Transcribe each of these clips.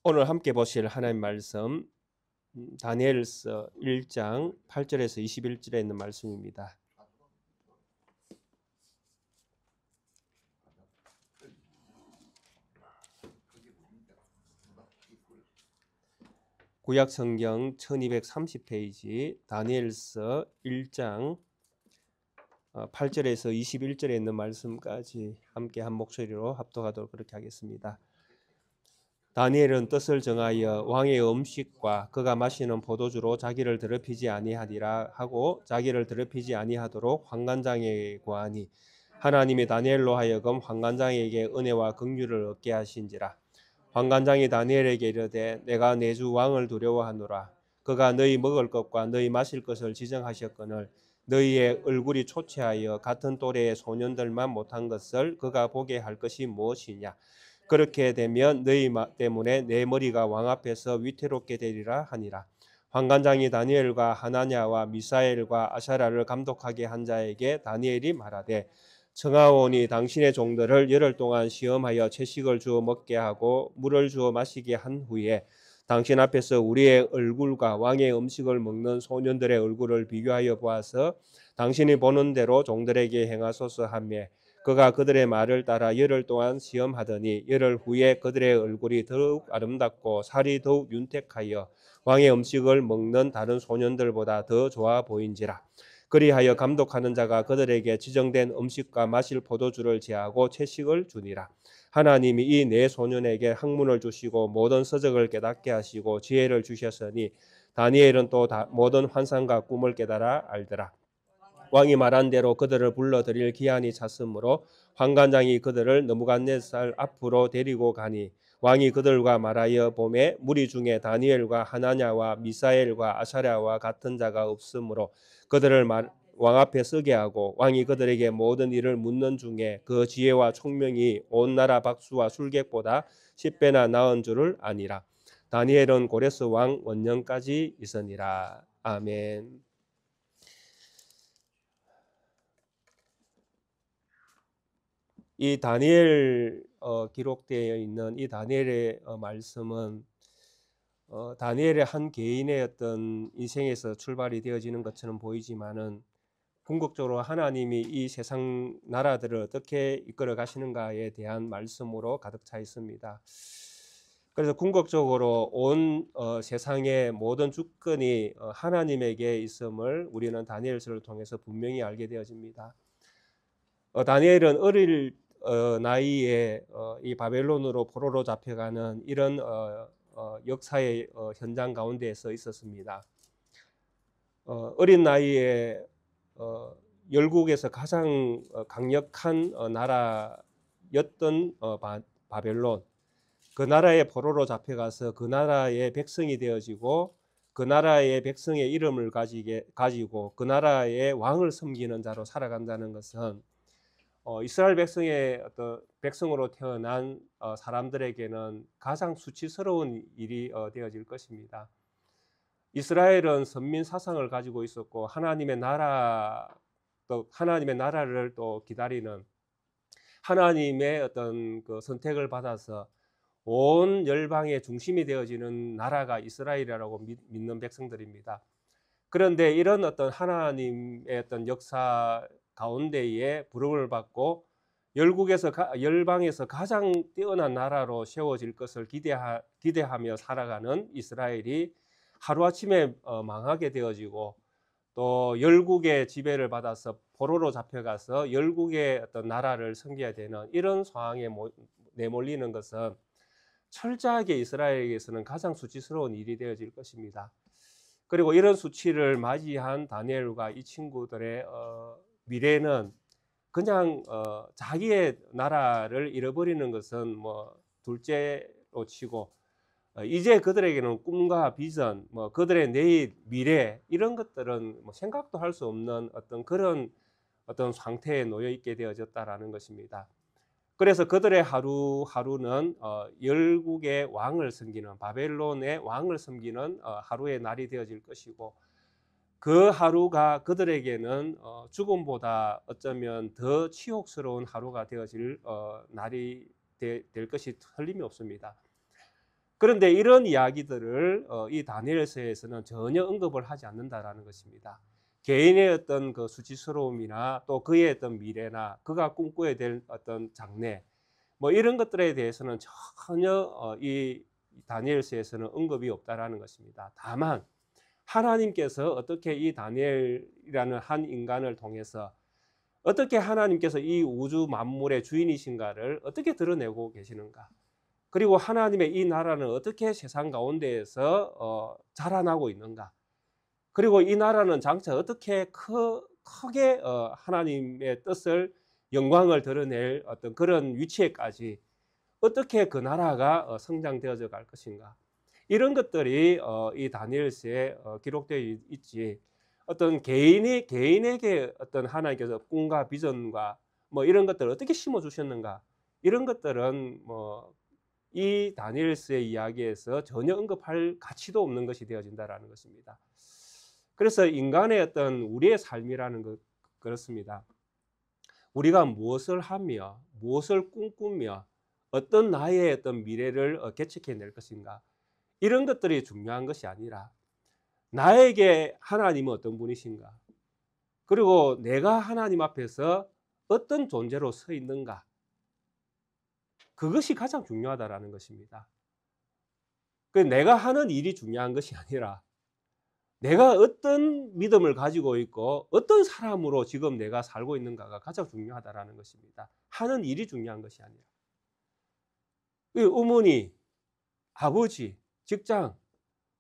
오늘 함께 보실 하나님 말씀 다니엘서 1장 8절에서 21절에 있는 말씀입니다. 구약 성경 1230페이지 다니엘서 1장 8절에서 21절에 있는 말씀까지 함께 한 목소리로 합독하도록 그렇게 하겠습니다. 다니엘은 뜻을 정하여 왕의 음식과 그가 마시는 포도주로 자기를 더럽히지 아니하리라 하고 자기를 더럽히지 아니하도록 환관장에게 구하니 하나님이 다니엘로 하여금 환관장에게 은혜와 긍휼을 얻게 하신지라. 환관장이 다니엘에게 이르되 내가 내 주 왕을 두려워하노라. 그가 너희 먹을 것과 너희 마실 것을 지정하셨거늘 너희의 얼굴이 초췌하여 같은 또래의 소년들만 못한 것을 그가 보게 할 것이 무엇이냐. 그렇게 되면 너희 때문에 내 머리가 왕 앞에서 위태롭게 되리라 하니라. 환관장이 다니엘과 하나냐와 미사엘과 아사랴를 감독하게 한 자에게 다니엘이 말하되 청하오니 당신의 종들을 열흘 동안 시험하여 채식을 주어 먹게 하고 물을 주어 마시게 한 후에 당신 앞에서 우리의 얼굴과 왕의 음식을 먹는 소년들의 얼굴을 비교하여 보아서 당신이 보는 대로 종들에게 행하소서 하며 그가 그들의 말을 따라 열흘 동안 시험하더니 열흘 후에 그들의 얼굴이 더욱 아름답고 살이 더욱 윤택하여 왕의 음식을 먹는 다른 소년들보다 더 좋아 보인지라. 그리하여 감독하는 자가 그들에게 지정된 음식과 마실 포도주를 제하고 채식을 주니라. 하나님이 이 네 소년에게 학문을 주시고 모든 서적을 깨닫게 하시고 지혜를 주셨으니 다니엘은 또 모든 환상과 꿈을 깨달아 알더라. 왕이 말한 대로 그들을 불러들일 기한이 찼으므로 환관장이 그들을 느부갓네살 앞으로 데리고 가니 왕이 그들과 말하여 보매 무리 중에 다니엘과 하나냐와 미사엘과 아사랴와 같은 자가 없으므로 그들을 왕 앞에 서게 하고 왕이 그들에게 모든 일을 묻는 중에 그 지혜와 총명이 온 나라 박수와 술객보다 10배나 나은 줄을 아니라. 다니엘은 고레스 왕 원년까지 있으니라. 아멘. 이 다니엘 기록되어 있는 이 다니엘의 말씀은 다니엘의 한 개인의 어떤 인생에서 출발이 되어지는 것처럼 보이지만은 궁극적으로 하나님이 이 세상 나라들을 어떻게 이끌어 가시는가에 대한 말씀으로 가득 차 있습니다. 그래서 궁극적으로 온 세상의 모든 주권이 하나님에게 있음을 우리는 다니엘서를 통해서 분명히 알게 되어집니다. 다니엘은 어릴 나이에 이 바벨론으로 포로로 잡혀가는 이런 역사의 현장 가운데에서 있었습니다. 어린 나이에 열국에서 가장 강력한 나라였던 바벨론, 그 나라의 포로로 잡혀가서 그 나라의 백성이 되어지고 그 나라의 백성의 이름을 가지고 그 나라의 왕을 섬기는 자로 살아간다는 것은 이스라엘 백성의 어떤 백성으로 태어난 사람들에게는 가장 수치스러운 일이 되어질 것입니다. 이스라엘은 선민 사상을 가지고 있었고 하나님의 나라를 또 기다리는 하나님의 어떤 그 선택을 받아서 온 열방의 중심이 되어지는 나라가 이스라엘이라고 믿는 백성들입니다. 그런데 이런 어떤 하나님의 어떤 역사 가운데에 부름을 받고 열방에서 가장 뛰어난 나라로 세워질 것을 기대하며 살아가는 이스라엘이 하루아침에 망하게 되어지고 또 열국의 지배를 받아서 포로로 잡혀가서 열국의 어떤 나라를 섬겨야 되는 이런 상황에 내몰리는 것은 철저하게 이스라엘에게서는 가장 수치스러운 일이 되어질 것입니다. 그리고 이런 수치를 맞이한 다니엘과 이 친구들의 미래는 그냥 자기의 나라를 잃어버리는 것은 뭐 둘째로 치고 이제 그들에게는 꿈과 비전, 뭐 그들의 내일 미래 이런 것들은 뭐 생각도 할 수 없는 어떤 그런 어떤 상태에 놓여 있게 되어졌다라는 것입니다. 그래서 그들의 하루하루는 열국의 왕을 섬기는 바벨론의 왕을 섬기는 하루의 날이 되어질 것이고 그 하루가 그들에게는 죽음보다 어쩌면 더 치욕스러운 하루가 되어질 날이 될 것이 틀림이 없습니다. 그런데 이런 이야기들을 이 다니엘서에서는 전혀 언급을 하지 않는다라는 것입니다. 개인의 어떤 그 수치스러움이나 또 그의 어떤 미래나 그가 꿈꿔야 될 어떤 장래 뭐 이런 것들에 대해서는 전혀 이 다니엘서에서는 언급이 없다라는 것입니다. 다만 하나님께서 어떻게 이 다니엘이라는 한 인간을 통해서 어떻게 하나님께서 이 우주 만물의 주인이신가를 어떻게 드러내고 계시는가, 그리고 하나님의 이 나라는 어떻게 세상 가운데에서 자라나고 있는가, 그리고 이 나라는 장차 어떻게 크게 하나님의 뜻을 영광을 드러낼 어떤 그런 위치에까지 어떻게 그 나라가 성장되어져 갈 것인가, 이런 것들이 이 다니엘서에 기록되어 있지, 어떤 개인에게 어떤 하나님께서 꿈과 비전과 뭐 이런 것들을 어떻게 심어 주셨는가, 이런 것들은 뭐 이 다니엘서의 이야기에서 전혀 언급할 가치도 없는 것이 되어진다라는 것입니다. 그래서 인간의 어떤 우리의 삶이라는 것, 그렇습니다. 우리가 무엇을 하며 무엇을 꿈꾸며 어떤 나의 어떤 미래를 개척해낼 것인가, 이런 것들이 중요한 것이 아니라 나에게 하나님은 어떤 분이신가, 그리고 내가 하나님 앞에서 어떤 존재로 서 있는가, 그것이 가장 중요하다라는 것입니다. 내가 하는 일이 중요한 것이 아니라 내가 어떤 믿음을 가지고 있고 어떤 사람으로 지금 내가 살고 있는가가 가장 중요하다라는 것입니다. 하는 일이 중요한 것이 아니라. 어머니, 아버지, 직장,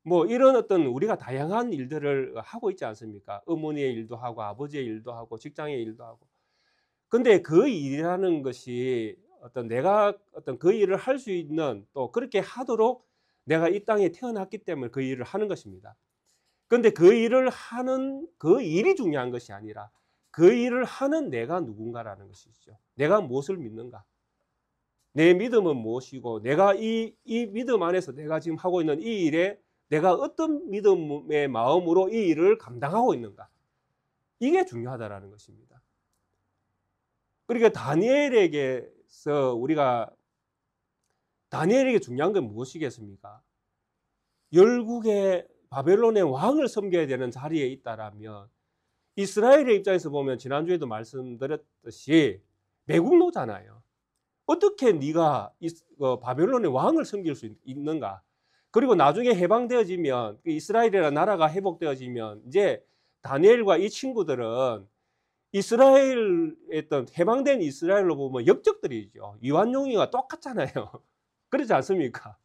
뭐 이런 어떤 우리가 다양한 일들을 하고 있지 않습니까? 어머니의 일도 하고 아버지의 일도 하고 직장의 일도 하고. 근데 그 일이라는 것이 내가 그 일을 할 수 있는, 또 그렇게 하도록 내가 이 땅에 태어났기 때문에 그 일을 하는 것입니다. 근데 그 일을 하는 그 일이 중요한 것이 아니라 그 일을 하는 내가 누군가라는 것이죠. 내가 무엇을 믿는가? 내 믿음은 무엇이고 내가 이 믿음 안에서 내가 지금 하고 있는 이 일에 내가 어떤 믿음의 마음으로 이 일을 감당하고 있는가? 이게 중요하다라는 것입니다. 그러니까 다니엘에게 중요한 건 무엇이겠습니까? 열국의 바벨론의 왕을 섬겨야 되는 자리에 있다라면 이스라엘의 입장에서 보면 지난주에도 말씀드렸듯이 매국노잖아요. 어떻게 네가 바벨론의 왕을 섬길 수 있는가? 그리고 나중에 해방되어지면, 이스라엘이라는 나라가 회복되어지면 이제 다니엘과 이 친구들은 이스라엘 어떤 해방된 이스라엘로 보면 역적들이죠. 이완용이가 똑같잖아요. 그렇지 않습니까?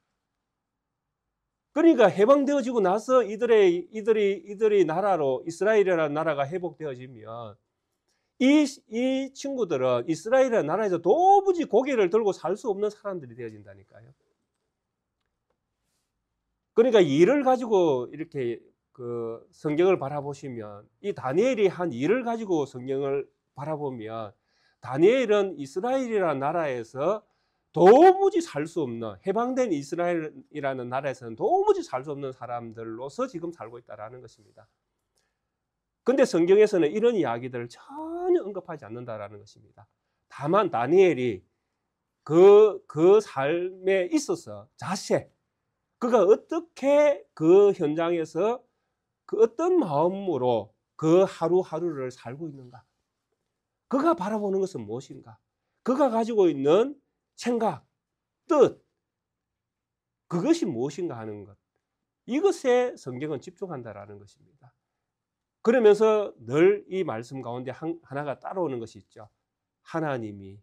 그러니까 해방되어지고 나서 이들이 나라로 이스라엘이라는 나라가 회복되어지면 이 친구들은 이스라엘이라는 나라에서 도무지 고개를 들고 살 수 없는 사람들이 되어진다니까요. 그러니까 일을 가지고 이렇게 그 성경을 바라보시면, 이 다니엘이 한 일을 가지고 성경을 바라보면 다니엘은 이스라엘이라는 나라에서 도무지 살 수 없는, 해방된 이스라엘이라는 나라에서는 도무지 살 수 없는 사람들로서 지금 살고 있다는 것입니다. 근데 성경에서는 이런 이야기들을 전혀 언급하지 않는다는 것입니다. 다만 다니엘이 그 삶에 있어서 자세, 그가 어떻게 그 현장에서 그 어떤 마음으로 그 하루하루를 살고 있는가, 그가 바라보는 것은 무엇인가, 그가 가지고 있는 생각, 뜻, 그것이 무엇인가 하는 것, 이것에 성경은 집중한다라는 것입니다. 그러면서 늘 이 말씀 가운데 하나가 따라오는 것이 있죠. 하나님이.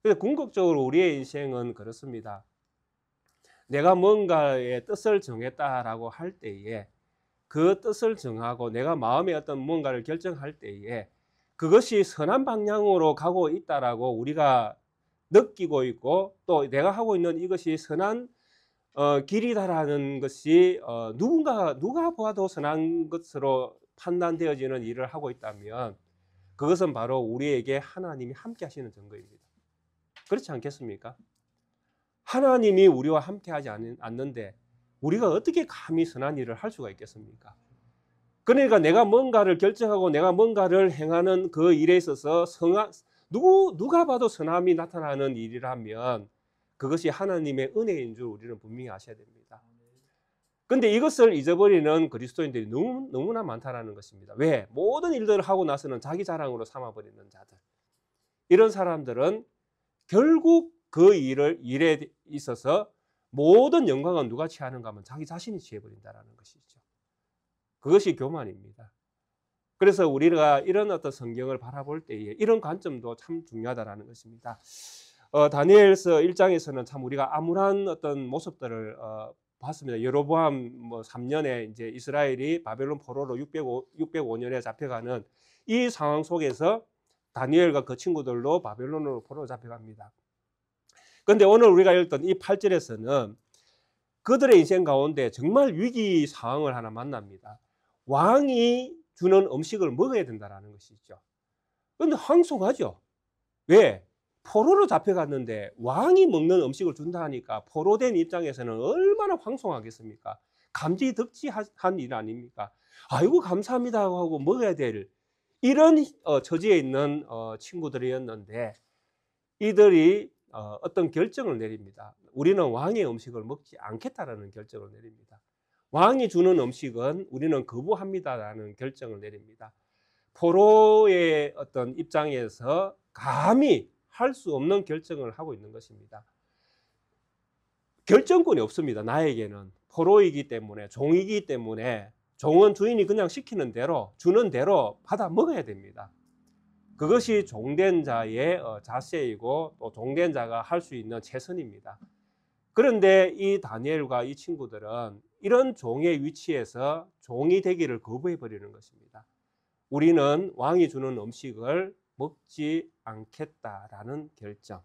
그래서 궁극적으로 우리의 인생은 그렇습니다. 내가 뭔가의 뜻을 정했다라고 할 때에 그 뜻을 정하고 내가 마음에 어떤 뭔가를 결정할 때에 그것이 선한 방향으로 가고 있다라고 우리가 느끼고 있고, 또 내가 하고 있는 이것이 선한 길이다라는 것이 누가 봐도 선한 것으로 판단되어지는 일을 하고 있다면 그것은 바로 우리에게 하나님이 함께 하시는 증거입니다. 그렇지 않겠습니까? 하나님이 우리와 함께 하지 않는데 우리가 어떻게 감히 선한 일을 할 수가 있겠습니까? 그러니까 내가 뭔가를 결정하고 내가 뭔가를 행하는 그 일에 있어서 누가 봐도 선함이 나타나는 일이라면 그것이 하나님의 은혜인 줄 우리는 분명히 아셔야 됩니다. 근데 이것을 잊어버리는 그리스도인들이 너무나 많다라는 것입니다. 왜? 모든 일들을 하고 나서는 자기 자랑으로 삼아버리는 자들. 이런 사람들은 결국 그 일에 있어서 모든 영광은 누가 취하는가 하면 자기 자신이 취해버린다는 것이죠. 그것이 교만입니다. 그래서 우리가 이런 어떤 성경을 바라볼 때에 이런 관점도 참 중요하다는 것입니다. 다니엘서 1장에서는 참 우리가 암울한 어떤 모습들을 봤습니다. 여로보암 3년에 이제 이스라엘이 바벨론 포로로 605년에 잡혀가는 이 상황 속에서 다니엘과 그 친구들도 바벨론으로 포로로 잡혀갑니다. 그런데 오늘 우리가 읽던 이 8절에서는 그들의 인생 가운데 정말 위기 상황을 하나 만납니다. 왕이 주는 음식을 먹어야 된다는 것이죠. 그런데 황송하죠. 왜? 포로로 잡혀갔는데 왕이 먹는 음식을 준다 하니까 포로된 입장에서는 얼마나 황송하겠습니까? 감지덕지한 일 아닙니까? 아이고 감사합니다 하고 먹어야 될 이런 처지에 있는 친구들이었는데 이들이 어떤 결정을 내립니다. 우리는 왕의 음식을 먹지 않겠다라는 결정을 내립니다. 왕이 주는 음식은 우리는 거부합니다라는 결정을 내립니다. 포로의 어떤 입장에서 감히 할 수 없는 결정을 하고 있는 것입니다. 결정권이 없습니다. 나에게는 포로이기 때문에, 종이기 때문에 종은 주인이 그냥 시키는 대로 주는 대로 받아 먹어야 됩니다. 그것이 종된 자의 자세이고 또 종된 자가 할 수 있는 최선입니다. 그런데 이 다니엘과 이 친구들은 이런 종의 위치에서 종이 되기를 거부해 버리는 것입니다. 우리는 왕이 주는 음식을 먹지 않겠다라는 결정.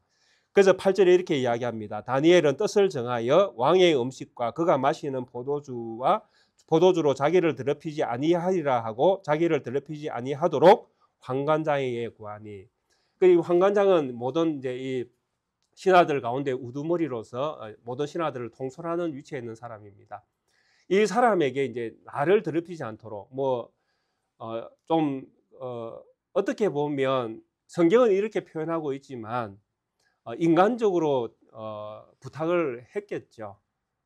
그래서 8절에 이렇게 이야기합니다. 다니엘은 뜻을 정하여 왕의 음식과 그가 마시는 포도주로 자기를 더럽히지 아니하리라 하고 자기를 더럽히지 아니하도록 환관장에게 구하니. 그 환관장은 모든 이제 이 신하들 가운데 우두머리로서 모든 신하들을 통솔하는 위치에 있는 사람입니다. 이 사람에게 이제 나를 더럽히지 않도록 어떻게 보면 성경은 이렇게 표현하고 있지만 인간적으로 부탁을 했겠죠.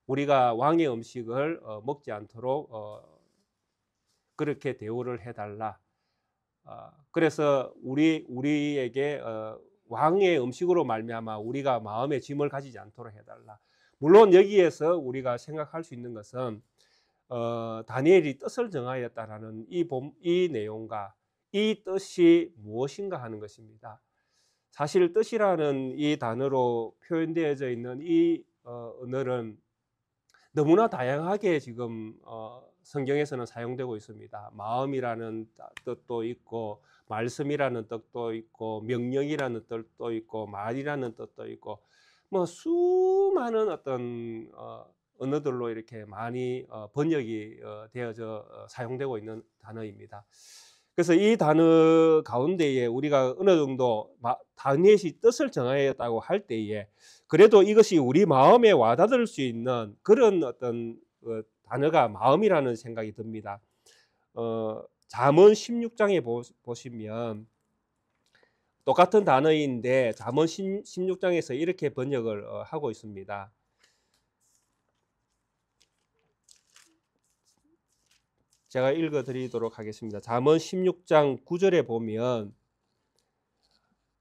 우리가 왕의 음식을 먹지 않도록 그렇게 대우를 해달라. 그래서 우리에게 왕의 음식으로 말미암아 우리가 마음의 짐을 가지지 않도록 해달라. 물론 여기에서 우리가 생각할 수 있는 것은 다니엘이 뜻을 정하였다라는 이 내용과 이 뜻이 무엇인가 하는 것입니다. 사실 뜻이라는 이 단어로 표현되어져 있는 이 언어는 너무나 다양하게 지금 성경에서는 사용되고 있습니다. 마음이라는 뜻도 있고 말씀이라는 뜻도 있고 명령이라는 뜻도 있고 말이라는 뜻도 있고 수많은 어떤 언어들로 이렇게 많이 번역이 되어져 사용되고 있는 단어입니다. 그래서 이 단어 가운데에 우리가 어느 정도 다니엘이 뜻을 정하였다고 할 때에 그래도 이것이 우리 마음에 와닿을 수 있는 그런 어떤 단어가 마음이라는 생각이 듭니다. 잠언 16장에 보시면 똑같은 단어인데 잠언 16장에서 이렇게 번역을 하고 있습니다. 제가 읽어드리도록 하겠습니다. 잠언 16장 9절에 보면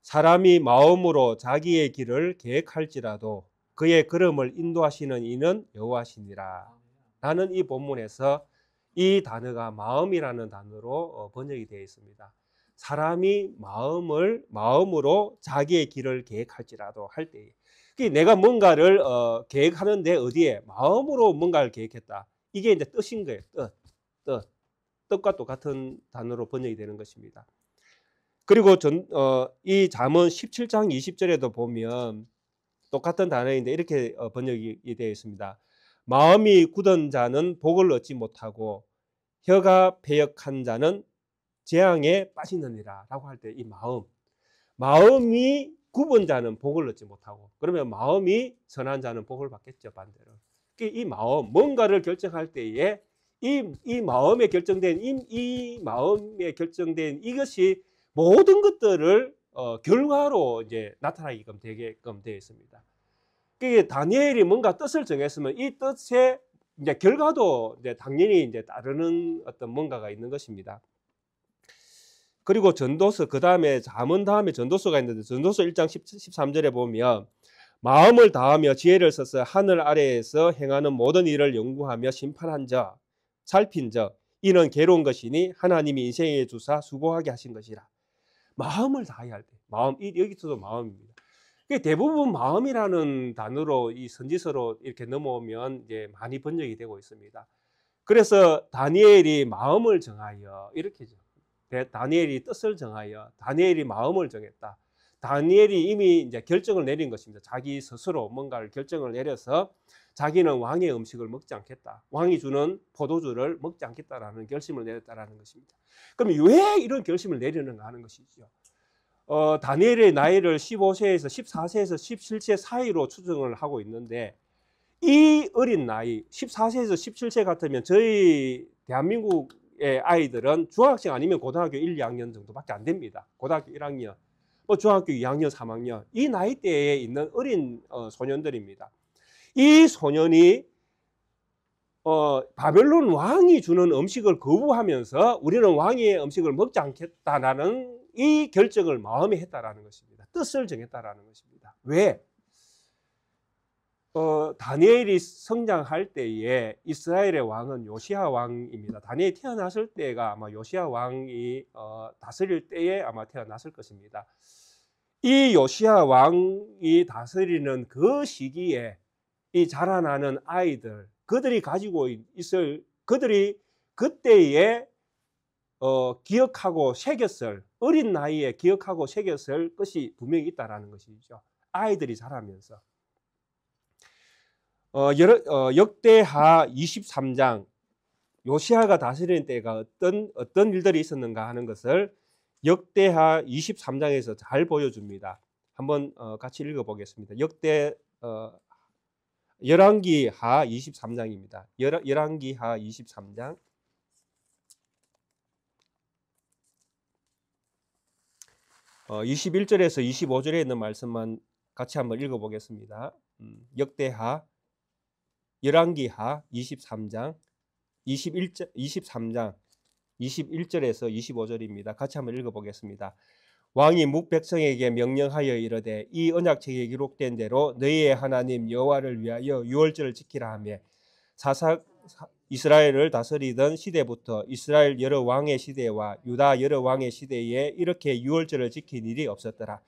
사람이 마음으로 자기의 길을 계획할지라도 그의 걸음을 인도하시는 이는 여호와시니라. 라는 이 본문에서 이 단어가 마음이라는 단어로 번역이 되어 있습니다. 사람이 마음으로 자기의 길을 계획할지라도 할 때에 내가 뭔가를 계획하는데 어디에 마음으로 뭔가를 계획했다. 이게 이제 뜻인 거예요. 뜻과 똑같은 단어로 번역이 되는 것입니다. 그리고 이 잠언 17장 20절에도 보면 똑같은 단어인데 이렇게 번역이 되어 있습니다. 마음이 굳은 자는 복을 얻지 못하고 혀가 패역한 자는 재앙에 빠지느니라 라고 할 때 이 마음이 굽은 자는 복을 얻지 못하고 그러면 마음이 선한 자는 복을 받겠죠. 반대로 이 마음 뭔가를 결정할 때에 이 마음에 결정된 이것이 모든 것들을 결과로 이제 나타나게끔 되어 있습니다. 그게 다니엘이 뭔가 뜻을 정했으면 이 뜻의 이제 결과도 이제 당연히 이제 따르는 어떤 뭔가가 있는 것입니다. 그리고 전도서, 그 다음에 잠언 다음에 전도서가 있는데, 전도서 1장 13절에 보면 마음을 다하며 지혜를 써서 하늘 아래에서 행하는 모든 일을 연구하며 심판한 자, 살핀 자, 이는 괴로운 것이니 하나님이 인생에 주사 수고하게 하신 것이라. 마음을 다해야 할 때, 마음, 여기서도 마음입니다. 대부분 마음이라는 단어로 이 선지서로 이렇게 넘어오면 이제 많이 번역이 되고 있습니다. 그래서 다니엘이 마음을 정하여, 이렇게죠. 다니엘이 뜻을 정하여, 다니엘이 마음을 정했다. 다니엘이 이미 이제 결정을 내린 것입니다. 자기 스스로 뭔가를 결정을 내려서 자기는 왕의 음식을 먹지 않겠다. 왕이 주는 포도주를 먹지 않겠다라는 결심을 내렸다라는 것입니다. 그럼 왜 이런 결심을 내리는가 하는 것이죠. 다니엘의 나이를 15세에서 14세에서 17세 사이로 추정을 하고 있는데, 이 어린 나이 14세에서 17세 같으면 저희 대한민국의 아이들은 중학생 아니면 고등학교 1, 2학년 정도밖에 안 됩니다. 고등학교 1학년, 중학교 2학년, 3학년, 이 나이대에 있는 어린 소년들입니다. 이 소년이 바벨론 왕이 주는 음식을 거부하면서 우리는 왕의 음식을 먹지 않겠다라는 이 결정을 마음에 했다라는 것입니다. 뜻을 정했다라는 것입니다. 왜? 다니엘이 성장할 때에 이스라엘의 왕은 요시야 왕입니다. 다니엘이 태어났을 때가 아마 요시야 왕이 다스릴 때에 아마 태어났을 것입니다. 이 요시야 왕이 다스리는 그 시기에 이 자라나는 아이들, 그들이 가지고 있을, 그들이 그때에 기억하고 새겼을, 어린 나이에 기억하고 새겼을 것이 분명히 있다라는 것이죠. 아이들이 자라면서. 역대하 23장, 요시야가 다스리는 때가 어떤 일들이 있었는가 하는 것을 역대하 23장에서 잘 보여줍니다. 한번 같이 읽어보겠습니다. 열왕기하 23장입니다. 열왕기하 23장 21절에서 25절에 있는 말씀만 같이 한번 읽어보겠습니다. 열왕기하 23장 23장 21절에서 25절입니다. 같이 한번 읽어보겠습니다. 왕이 묵백성에게 명령하여 이르되 이 언약책에 기록된 대로 너희의 하나님 여호와를 위하여 유월절을 지키라 하며 이스라엘을 다스리던 시대부터 이스라엘 여러 왕의 시대와 유다 여러 왕의 시대에 이렇게 유월절을 지킨 일이 없었더라.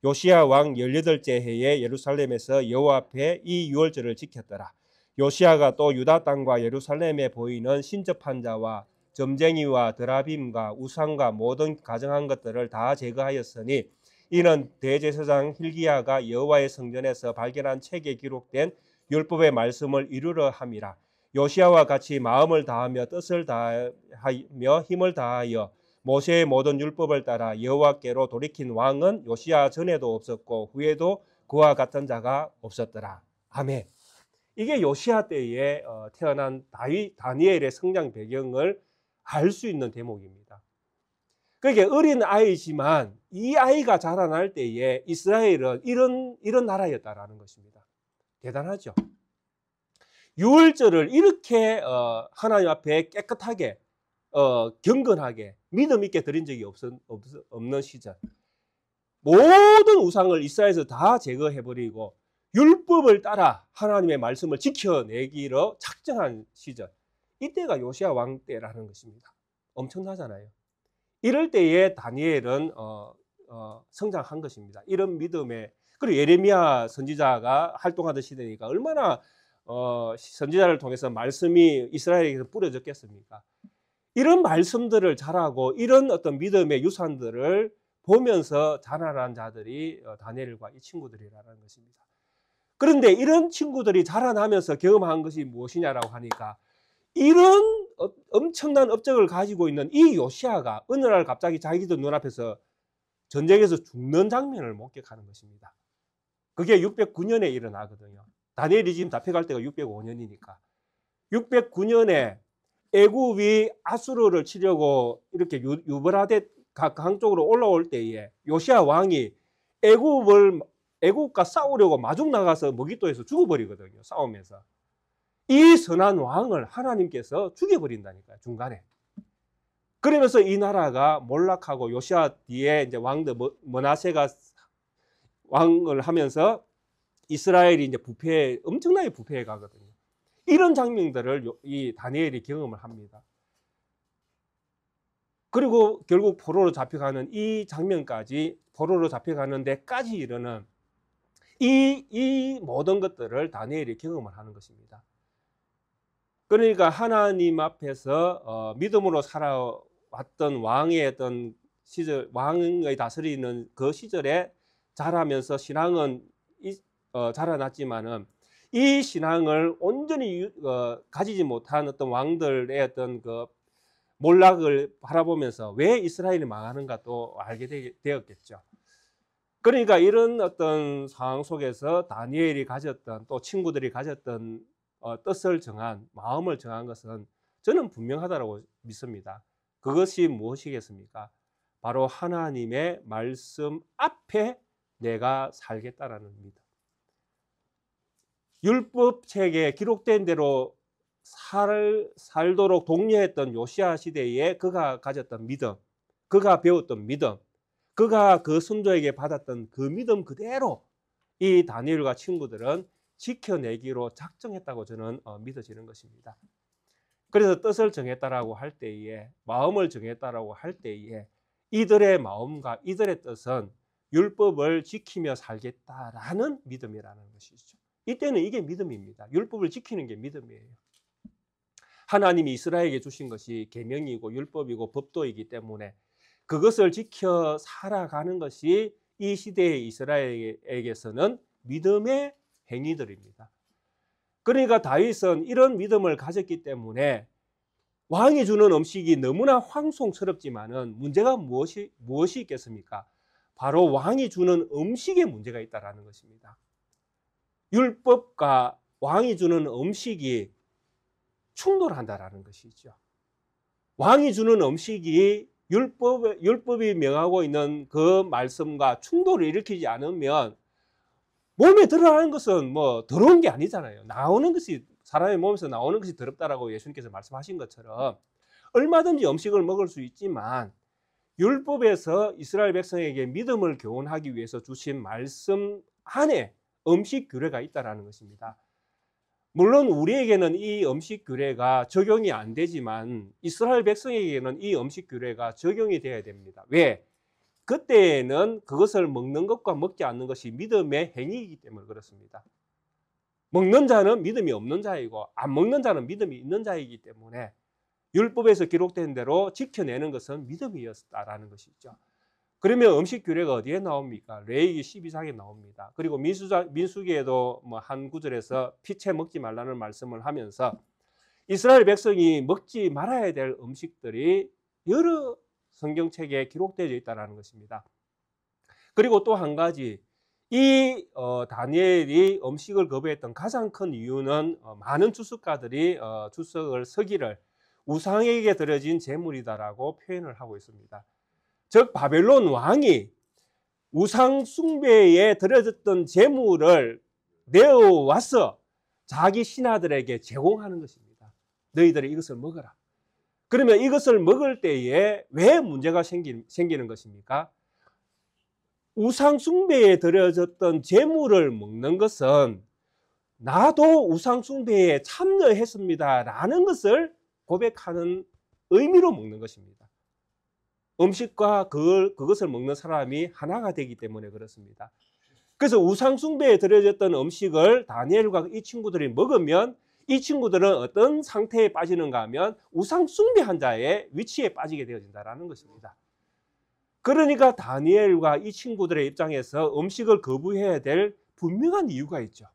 요시야 왕 18째 해에 예루살렘에서 여호와 앞에 이 유월절을 지켰더라. 요시야가 또 유다 땅과 예루살렘에 보이는 신접한 자와 점쟁이와 드라빔과 우상과 모든 가정한 것들을 다 제거하였으니 이는 대제사장 hil기야가 여호와의 성전에서 발견한 책에 기록된 율법의 말씀을 이루려 함이라. 요시야와 같이 마음을 다하며 뜻을 다하며 힘을 다하여 모세의 모든 율법을 따라 여호와께로 돌이킨 왕은 요시야 전에도 없었고 후에도 그와 같은 자가 없었더라. 아멘. 이게 요시야 때에 태어난 다니엘의 성장 배경을 알 수 있는 대목입니다. 그게 어린 아이지만 이 아이가 자라날 때에 이스라엘은 이런 나라였다라는 것입니다. 대단하죠. 유월절을 이렇게 하나님 앞에 깨끗하게 경건하게 믿음 있게 드린 적이 없는 시절, 모든 우상을 이스라엘에서 다 제거해버리고 율법을 따라 하나님의 말씀을 지켜내기로 작정한 시절, 이때가 요시야 왕 때라는 것입니다. 엄청나잖아요. 이럴 때에 다니엘은 성장한 것입니다. 이런 믿음에. 그리고 예레미야 선지자가 활동하던 시대니까 얼마나 선지자를 통해서 말씀이 이스라엘에게서 뿌려졌겠습니까? 이런 말씀들을 잘하고 이런 어떤 믿음의 유산들을 보면서 자라난 자들이 다니엘과 이 친구들이라는 것입니다. 그런데 이런 친구들이 자라나면서 경험한 것이 무엇이냐라고 하니까, 이런 엄청난 업적을 가지고 있는 이 요시야가 어느 날 갑자기 자기들 눈앞에서 전쟁에서 죽는 장면을 목격하는 것입니다. 그게 609년에 일어나거든요. 다니엘이 지금 잡혀갈 때가 605년이니까 609년에 애굽이 아수르를 치려고 이렇게 유브라데 강 쪽으로 올라올 때에 요시야 왕이 애국과 싸우려고 마중 나가서 머깃도에서 죽어버리거든요. 싸우면서. 이 선한 왕을 하나님께서 죽여버린다니까요. 중간에. 그러면서 이 나라가 몰락하고 요시아 뒤에 이제 왕들 므낫세가 왕을 하면서 이스라엘이 이제 엄청나게 부패해 가거든요. 이런 장면들을 이 다니엘이 경험을 합니다. 그리고 결국 포로로 잡혀가는 이 장면까지, 포로로 잡혀가는 데까지 이르는 이 모든 것들을 다니엘이 경험을 하는 것입니다. 그러니까 하나님 앞에서 믿음으로 살아왔던 왕의 어떤 시절, 왕의 다스리는 그 시절에 자라면서 신앙은 자라났지만은 이 신앙을 온전히 가지지 못한 어떤 왕들의 어떤 그 몰락을 바라보면서 왜 이스라엘이 망하는가 또 알게 되었겠죠. 그러니까 이런 어떤 상황 속에서 다니엘이 가졌던, 또 친구들이 가졌던 뜻을 정한, 마음을 정한 것은 저는 분명하다고 믿습니다. 그것이 무엇이겠습니까? 바로 하나님의 말씀 앞에 내가 살겠다라는 믿음. 율법책에 기록된 대로 살도록 독려했던 요시아 시대에 그가 가졌던 믿음, 그가 배웠던 믿음, 그가 그 선조에게 받았던 그 믿음 그대로 이 다니엘과 친구들은 지켜내기로 작정했다고 저는 믿어지는 것입니다. 그래서 뜻을 정했다라고 할 때에, 마음을 정했다라고 할 때에 이들의 마음과 이들의 뜻은 율법을 지키며 살겠다라는 믿음이라는 것이죠. 이때는 이게 믿음입니다. 율법을 지키는 게 믿음이에요. 하나님이 이스라엘에게 주신 것이 계명이고 율법이고 법도이기 때문에 그것을 지켜 살아가는 것이 이 시대의 이스라엘에게서는 믿음의 행위들입니다. 그러니까 다윗은 이런 믿음을 가졌기 때문에 왕이 주는 음식이 너무나 황송스럽지만은 문제가 무엇이 있겠습니까? 바로 왕이 주는 음식에 문제가 있다라는 것입니다. 율법과 왕이 주는 음식이 충돌한다라는 것이죠. 왕이 주는 음식이 율법이 명하고 있는 그 말씀과 충돌을 일으키지 않으면 몸에 들어가는 것은 뭐 더러운 게 아니잖아요. 나오는 것이, 사람의 몸에서 나오는 것이 더럽다라고 예수님께서 말씀하신 것처럼 얼마든지 음식을 먹을 수 있지만 율법에서 이스라엘 백성에게 믿음을 교훈하기 위해서 주신 말씀 안에 음식 규례가 있다라는 것입니다. 물론 우리에게는 이 음식 규례가 적용이 안 되지만 이스라엘 백성에게는 이 음식 규례가 적용이 돼야 됩니다. 왜? 그때에는 그것을 먹는 것과 먹지 않는 것이 믿음의 행위이기 때문에 그렇습니다. 먹는 자는 믿음이 없는 자이고 안 먹는 자는 믿음이 있는 자이기 때문에 율법에서 기록된 대로 지켜내는 것은 믿음이었다라는 것이죠. 그러면 음식 규례가 어디에 나옵니까? 레위기 12장에 나옵니다. 그리고 민수기에도 뭐 한 구절에서 피채 먹지 말라는 말씀을 하면서 이스라엘 백성이 먹지 말아야 될 음식들이 여러 성경책에 기록되어 있다는 것입니다. 그리고 또 한 가지, 이 다니엘이 음식을 거부했던 가장 큰 이유는 많은 주석가들이 주석을 서기를 우상에게 드려진 제물이다라고 표현을 하고 있습니다. 즉 바벨론 왕이 우상 숭배에 드려졌던 제물을 내어와서 자기 신하들에게 제공하는 것입니다. 너희들이 이것을 먹어라. 그러면 이것을 먹을 때에 왜 문제가 생기는 것입니까? 우상 숭배에 드려졌던 제물을 먹는 것은 나도 우상 숭배에 참여했습니다라는 것을 고백하는 의미로 먹는 것입니다. 음식과 그것을 먹는 사람이 하나가 되기 때문에 그렇습니다. 그래서 우상 숭배에 드려졌던 음식을 다니엘과 이 친구들이 먹으면 이 친구들은 어떤 상태에 빠지는가 하면 우상 숭배한 자의 위치에 빠지게 되어진다는 것입니다. 그러니까 다니엘과 이 친구들의 입장에서 음식을 거부해야 될 분명한 이유가 있죠.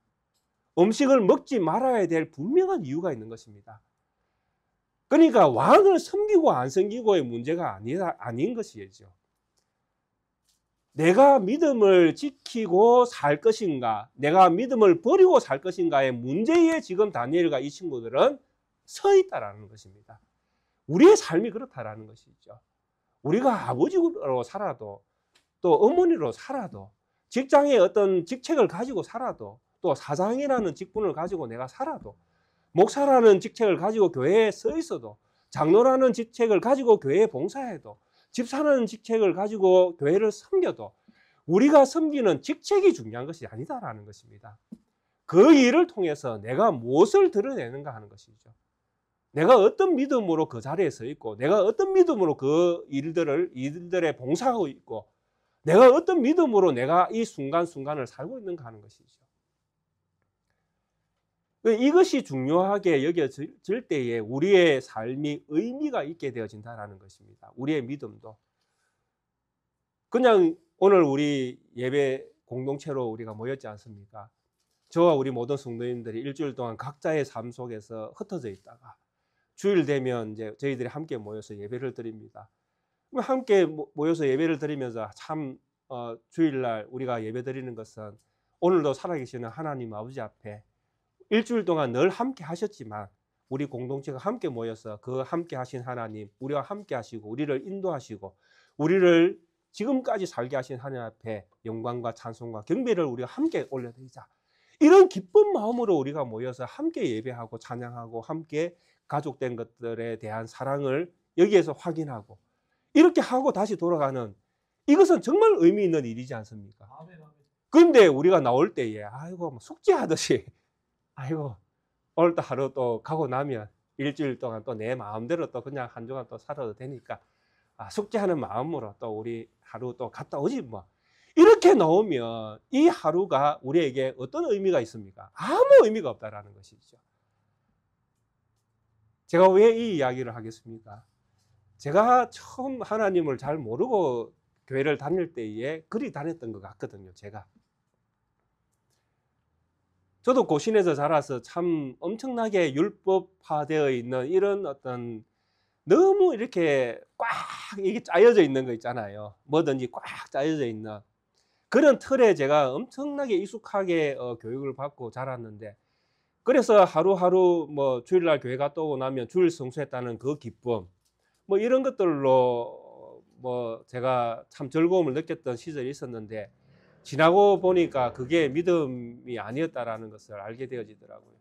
음식을 먹지 말아야 될 분명한 이유가 있는 것입니다. 그러니까 왕을 섬기고 안 섬기고의 문제가 아닌 것이죠. 내가 믿음을 지키고 살 것인가, 내가 믿음을 버리고 살 것인가의 문제에 지금 다니엘과 이 친구들은 서 있다라는 것입니다. 우리의 삶이 그렇다라는 것이죠. 우리가 아버지로 살아도 또 어머니로 살아도 직장의 어떤 직책을 가지고 살아도, 또 사장이라는 직분을 가지고 내가 살아도, 목사라는 직책을 가지고 교회에 서 있어도, 장로라는 직책을 가지고 교회에 봉사해도, 집사라는 직책을 가지고 교회를 섬겨도 우리가 섬기는 직책이 중요한 것이 아니다라는 것입니다. 그 일을 통해서 내가 무엇을 드러내는가 하는 것이죠. 내가 어떤 믿음으로 그 자리에 서 있고, 내가 어떤 믿음으로 그 일들에 봉사하고 있고, 내가 어떤 믿음으로 내가 이 순간순간을 살고 있는가 하는 것이죠. 이것이 중요하게 여겨질 때에 우리의 삶이 의미가 있게 되어진다는 것입니다. 우리의 믿음도. 그냥 오늘 우리 예배 공동체로 우리가 모였지 않습니까? 저와 우리 모든 성도님들이 일주일 동안 각자의 삶 속에서 흩어져 있다가 주일 되면 이제 저희들이 함께 모여서 예배를 드립니다. 함께 모여서 예배를 드리면서 참 주일날 우리가 예배 드리는 것은 오늘도 살아계시는 하나님 아버지 앞에 일주일 동안 늘 함께 하셨지만 우리 공동체가 함께 모여서 그 함께 하신 하나님, 우리와 함께 하시고 우리를 인도하시고 우리를 지금까지 살게 하신 하나님 앞에 영광과 찬송과 경배를 우리가 함께 올려드리자. 이런 기쁜 마음으로 우리가 모여서 함께 예배하고 찬양하고 함께 가족된 것들에 대한 사랑을 여기에서 확인하고 이렇게 하고 다시 돌아가는, 이것은 정말 의미 있는 일이지 않습니까? 그런데 우리가 나올 때에 아이고 숙제하듯이 아이고 오늘도 하루 또 가고 나면 일주일 동안 또 내 마음대로 또 그냥 한 주간 또 살아도 되니까 숙제하는 마음으로 또 우리 하루 또 갔다 오지 뭐. 이렇게 나오면 이 하루가 우리에게 어떤 의미가 있습니까? 아무 의미가 없다라는 것이죠. 제가 왜 이 이야기를 하겠습니까? 제가 처음 하나님을 잘 모르고 교회를 다닐 때에 그리 다녔던 것 같거든요. 저도 고신에서 자라서 참 엄청나게 율법화되어 있는 이런 어떤 너무 이렇게 꽉 이게 짜여져 있는 거 있잖아요. 뭐든지 꽉 짜여져 있는 그런 틀에 제가 엄청나게 익숙하게 교육을 받고 자랐는데, 그래서 하루하루 뭐 주일날 교회 갔다 오고 나면 주일 성수했다는 그 기쁨, 뭐 이런 것들로 뭐 제가 참 즐거움을 느꼈던 시절이 있었는데, 지나고 보니까 그게 믿음이 아니었다라는 것을 알게 되어지더라고요.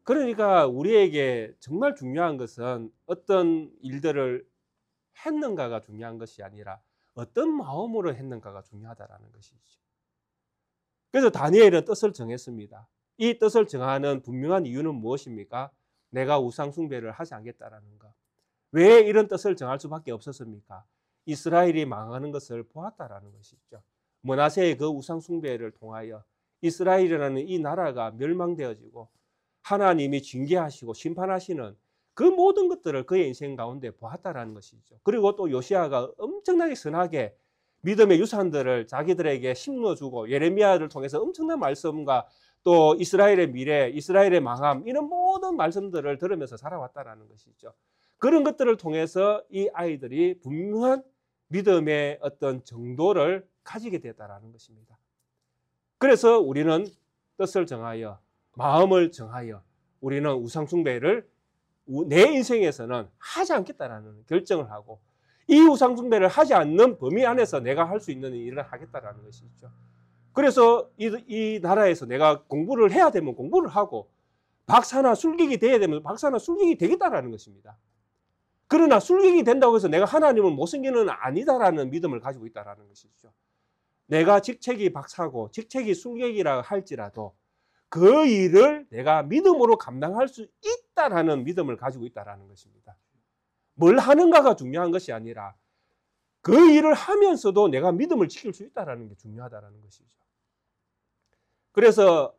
그러니까 우리에게 정말 중요한 것은 어떤 일들을 했는가가 중요한 것이 아니라 어떤 마음으로 했는가가 중요하다라는 것이죠. 그래서 다니엘은 뜻을 정했습니다. 이 뜻을 정하는 분명한 이유는 무엇입니까? 내가 우상 숭배를 하지 않겠다라는 것. 왜 이런 뜻을 정할 수밖에 없었습니까? 이스라엘이 망하는 것을 보았다라는 것이죠. 므낫세의 그 우상 숭배를 통하여 이스라엘이라는 이 나라가 멸망되어지고 하나님이 징계하시고 심판하시는 그 모든 것들을 그의 인생 가운데 보았다라는 것이죠. 그리고 또 요시야가 엄청나게 선하게 믿음의 유산들을 자기들에게 심어주고 예레미야를 통해서 엄청난 말씀과 또 이스라엘의 미래, 이스라엘의 망함, 이런 모든 말씀들을 들으면서 살아왔다라는 것이죠. 그런 것들을 통해서 이 아이들이 분명한 믿음의 어떤 정도를 가지게 되었다라는 것입니다. 그래서 우리는 뜻을 정하여 마음을 정하여 우리는 우상 숭배를 내 인생에서는 하지 않겠다라는 결정을 하고, 이 우상 숭배를 하지 않는 범위 안에서 내가 할 수 있는 일을 하겠다라는 것이죠. 그래서 이 나라에서 내가 공부를 해야 되면 공부를 하고, 박사나 술객이 돼야 되면 박사나 술객이 되겠다라는 것입니다. 그러나 술객이 된다고 해서 내가 하나님을 못 섬기는 아니다라는 믿음을 가지고 있다라는 것이죠. 내가 직책이 박사고 직책이 술객이라 할지라도 그 일을 내가 믿음으로 감당할 수 있다라는 믿음을 가지고 있다라는 것입니다. 뭘 하는가가 중요한 것이 아니라 그 일을 하면서도 내가 믿음을 지킬 수 있다라는 게 중요하다라는 것이죠. 그래서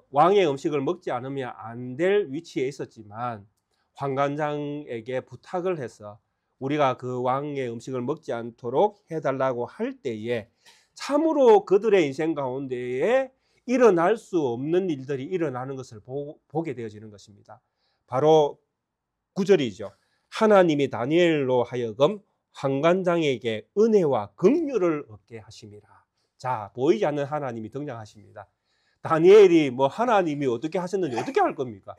왕의 음식을 먹지 않으면 안 될 위치에 있었지만 환관장에게 부탁을 해서 우리가 그 왕의 음식을 먹지 않도록 해달라고 할 때에 참으로 그들의 인생 가운데에 일어날 수 없는 일들이 일어나는 것을 보게 되어지는 것입니다. 바로 9절이죠. 하나님이 다니엘로 하여금 환관장에게 은혜와 긍휼을 얻게 하심이라. 자, 보이지 않는 하나님이 등장하십니다. 다니엘이 뭐 하나님이 어떻게 하셨는지 어떻게 할 겁니까?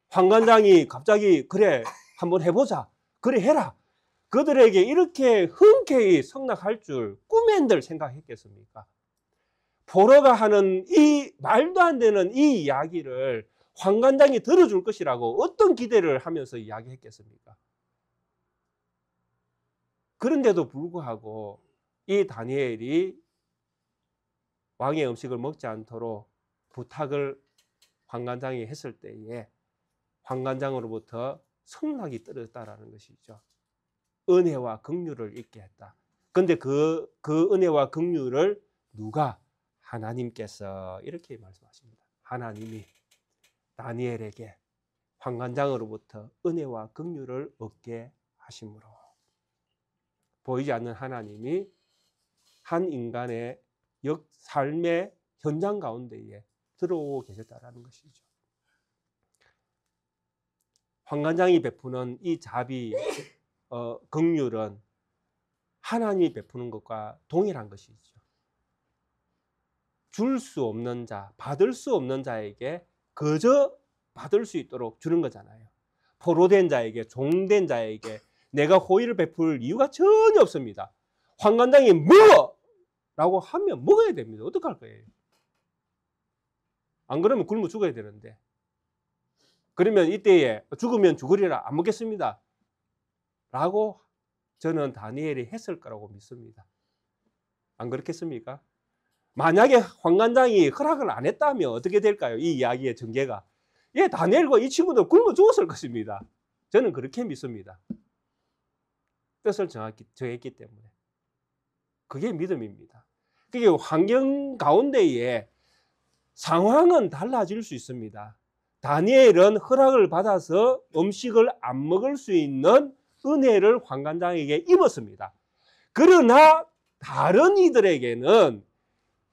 환관장이 갑자기 그래 한번 해보자, 그래 해라, 그들에게 이렇게 흔쾌히 성낙할 줄 꿈엔들 생각했겠습니까? 포로가 하는 이 말도 안 되는 이 이야기를 환관장이 들어줄 것이라고 어떤 기대를 하면서 이야기했겠습니까? 그런데도 불구하고 이 다니엘이 왕의 음식을 먹지 않도록 부탁을 환관장이 했을 때에 환관장으로부터 성낙이 떨어졌다라는 것이죠. 은혜와 긍휼을 잊게 했다. 그런데 그 은혜와 긍휼을 누가? 하나님께서 이렇게 말씀하십니다. 하나님이 다니엘에게 환관장으로부터 은혜와 긍휼을 얻게 하심으로. 보이지 않는 하나님이 한 인간의 삶의 현장 가운데에 들어오고 계셨다라는 것이죠. 환관장이 베푸는 이 자비, 긍휼은 하나님이 베푸는 것과 동일한 것이죠. 줄 수 없는 자, 받을 수 없는 자에게 그저 받을 수 있도록 주는 거잖아요. 포로된 자에게, 종된 자에게 내가 호의를 베풀 이유가 전혀 없습니다. 환관장이 먹어! 라고 하면 먹어야 됩니다. 어떡할 거예요? 안 그러면 굶어 죽어야 되는데. 그러면 이때에 죽으면 죽으리라 안 먹겠습니다. 라고 저는 다니엘이 했을 거라고 믿습니다. 안 그렇겠습니까? 만약에 환관장이 허락을 안 했다면 어떻게 될까요? 이 이야기의 전개가. 예, 다니엘과 이 친구들 굶어 죽었을 것입니다. 저는 그렇게 믿습니다. 뜻을 정했기 때문에. 그게 믿음입니다. 그게 환경 가운데에 상황은 달라질 수 있습니다. 다니엘은 허락을 받아서 음식을 안 먹을 수 있는 은혜를 환관장에게 입었습니다. 그러나 다른 이들에게는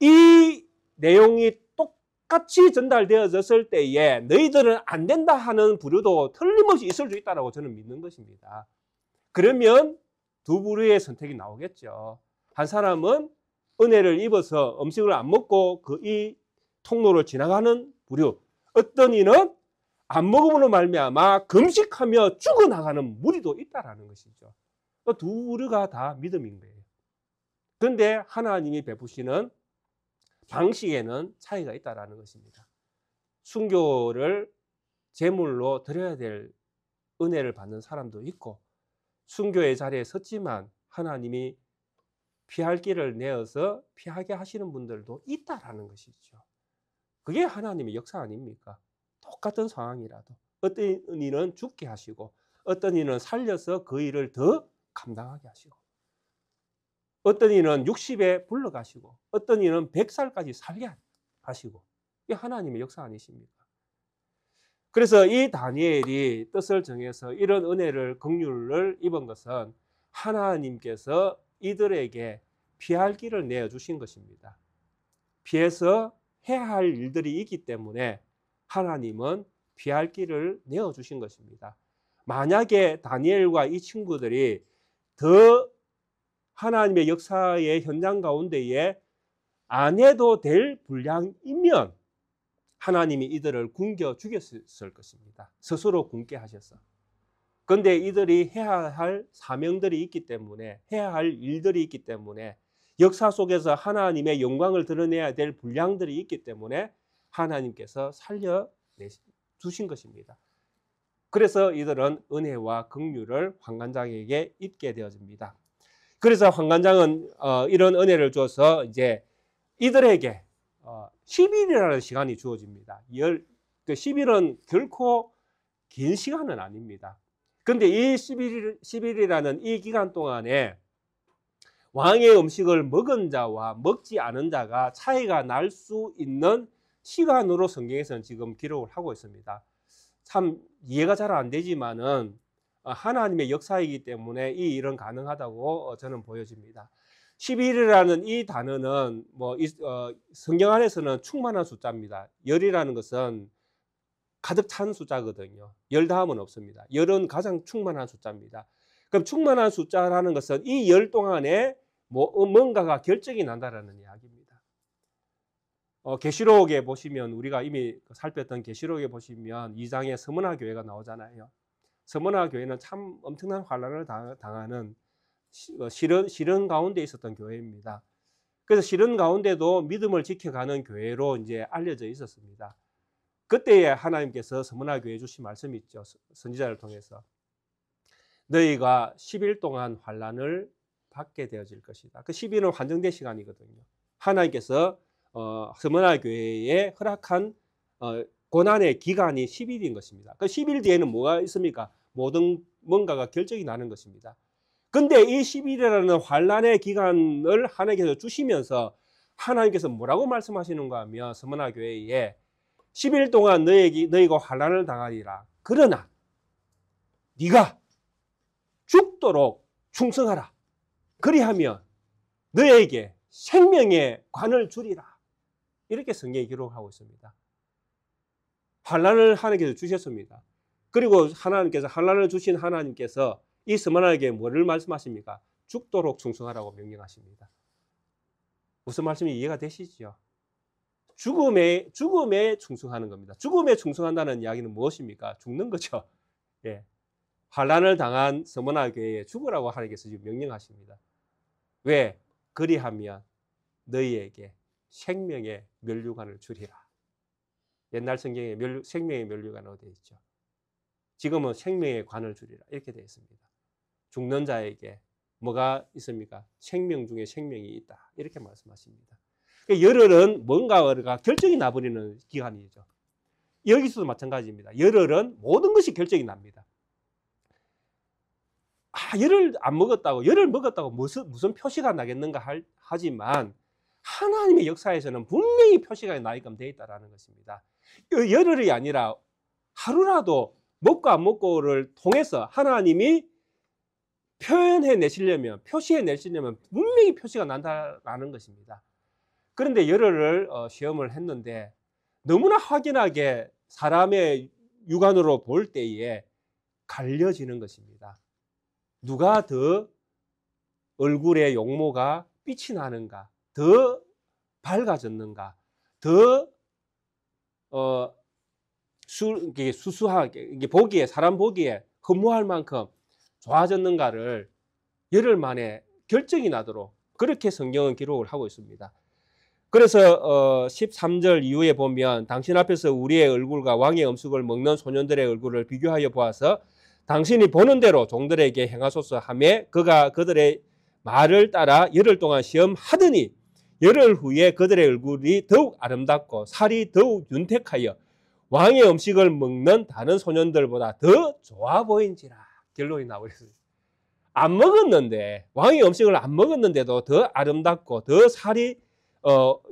이 내용이 똑같이 전달되어졌을 때에 너희들은 안 된다 하는 부류도 틀림없이 있을 수 있다고 저는 믿는 것입니다. 그러면 두 부류의 선택이 나오겠죠. 한 사람은 은혜를 입어서 음식을 안 먹고 이 통로를 지나가는 부류, 어떤 이는 안 먹음으로 말미암아 금식하며 죽어나가는 무리도 있다라는 것이죠. 두 부류가 다 믿음인 거예요. 그런데 하나님이 베푸시는 방식에는 차이가 있다라는 것입니다. 순교를 제물로 드려야 될 은혜를 받는 사람도 있고, 순교의 자리에 섰지만 하나님이 피할 길을 내어서 피하게 하시는 분들도 있다라는 것이죠. 그게 하나님의 역사 아닙니까? 똑같은 상황이라도 어떤 이는 죽게 하시고 어떤 이는 살려서 그 일을 더 감당하게 하시고 어떤 이는 60에 불러가시고 어떤 이는 100살까지 살게 하시고 이게 하나님의 역사 아니십니까? 그래서 이 다니엘이 뜻을 정해서 이런 은혜를 긍휼을 입은 것은 하나님께서 이들에게 피할 길을 내어주신 것입니다. 피해서 해야 할 일들이 있기 때문에 하나님은 피할 길을 내어주신 것입니다. 만약에 다니엘과 이 친구들이 더 하나님의 역사의 현장 가운데에 안 해도 될 분량이면 하나님이 이들을 굶겨 죽였을 것입니다. 스스로 굶게 하셔서. 그런데 이들이 해야 할 사명들이 있기 때문에, 해야 할 일들이 있기 때문에, 역사 속에서 하나님의 영광을 드러내야 될 분량들이 있기 때문에 하나님께서 살려주신 것입니다. 그래서 이들은 은혜와 긍휼을 환관장에게 입게 되어집니다. 그래서 환관장은 이런 은혜를 줘서 이제 이들에게 10일이라는 시간이 주어집니다. 10일은 결코 긴 시간은 아닙니다. 그런데 이 10일이라는 이 기간 동안에 왕의 음식을 먹은 자와 먹지 않은 자가 차이가 날 수 있는 시간으로 성경에서는 지금 기록을 하고 있습니다. 참 이해가 잘 안 되지만은 하나님의 역사이기 때문에 이 일은 가능하다고 저는 보여집니다. 11이라는 이 단어는 성경 안에서는 충만한 숫자입니다. 열이라는 것은 가득 찬 숫자거든요. 열 다음은 없습니다. 열은 가장 충만한 숫자입니다. 그럼 충만한 숫자라는 것은 이 열 동안에 뭔가가 결정이 난다라는 이야기입니다. 계시록에 보시면 우리가 이미 살폈던 계시록에 보시면 2장에 서문화 교회가 나오잖아요. 서머나 교회는 참 엄청난 환란을 당하는 시련 가운데 있었던 교회입니다. 그래서 시련 가운데도 믿음을 지켜가는 교회로 이제 알려져 있었습니다. 그때에 하나님께서 서머나 교회에 주신 말씀이 있죠. 선지자를 통해서. 너희가 10일 동안 환란을 받게 되어질 것이다. 그 10일은 환정된 시간이거든요. 하나님께서 서머나 교회에 허락한 고난의 기간이 10일인 것입니다. 그 10일 뒤에는 뭐가 있습니까? 모든 뭔가가 결정이 나는 것입니다. 근데 이 10일이라는 환란의 기간을 하나님께서 주시면서 하나님께서 뭐라고 말씀하시는가 하면 서머나 교회에 10일 동안 너희가 환란을 당하리라. 그러나 네가 죽도록 충성하라. 그리하면 너에게 생명의 관을 주리라. 이렇게 성경에 기록하고 있습니다. 환란을 하나님께서 주셨습니다. 그리고 하나님께서 환란을 주신 하나님께서 이 서머나에게 뭐를 말씀하십니까? 죽도록 충성하라고 명령하십니다. 무슨 말씀이 이해가 되시죠? 죽음에 충성하는 겁니다. 죽음에 충성한다는 이야기는 무엇입니까? 죽는 거죠. 예. 환란을 당한 서머나 교회에 죽으라고 하나님께서 지금 명령하십니다. 왜? 그리하면 너희에게 생명의 면류관을 주리라. 옛날 성경에 생명의 면류관으로 되어 있죠. 지금은 생명의 관을 주리라 이렇게 되어 있습니다. 죽는 자에게 뭐가 있습니까? 생명 중에 생명이 있다. 이렇게 말씀하십니다. 열흘은 뭔가가 결정이 나버리는 기간이죠. 여기서도 마찬가지입니다. 열흘은 모든 것이 결정이 납니다. 열흘 안 먹었다고, 열흘 먹었다고 무슨 표시가 나겠는가 하지만 하나님의 역사에서는 분명히 표시가 나게끔 되어 있다는 것입니다. 열흘이 아니라 하루라도 먹고 안 먹고를 통해서 하나님이 표시해 내시려면 분명히 표시가 난다라는 것입니다. 그런데 열흘을 시험을 했는데 너무나 확연하게 사람의 육안으로 볼 때에 갈려지는 것입니다. 누가 더 얼굴에 용모가 빛이 나는가, 더 밝아졌는가, 더 수수하게 사람 보기에 허무할 만큼 좋아졌는가를 열흘 만에 결정이 나도록 그렇게 성경은 기록을 하고 있습니다. 그래서 13절 이후에 보면 당신 앞에서 우리의 얼굴과 왕의 음식을 먹는 소년들의 얼굴을 비교하여 보아서 당신이 보는 대로 종들에게 행하소서 하며 그가 그들의 말을 따라 열흘 동안 시험하더니 열흘 후에 그들의 얼굴이 더욱 아름답고 살이 더욱 윤택하여 왕의 음식을 먹는 다른 소년들보다 더 좋아 보인지라. 결론이 나오겠습니다. 안 먹었는데, 왕의 음식을 안 먹었는데도 더 아름답고 더 살이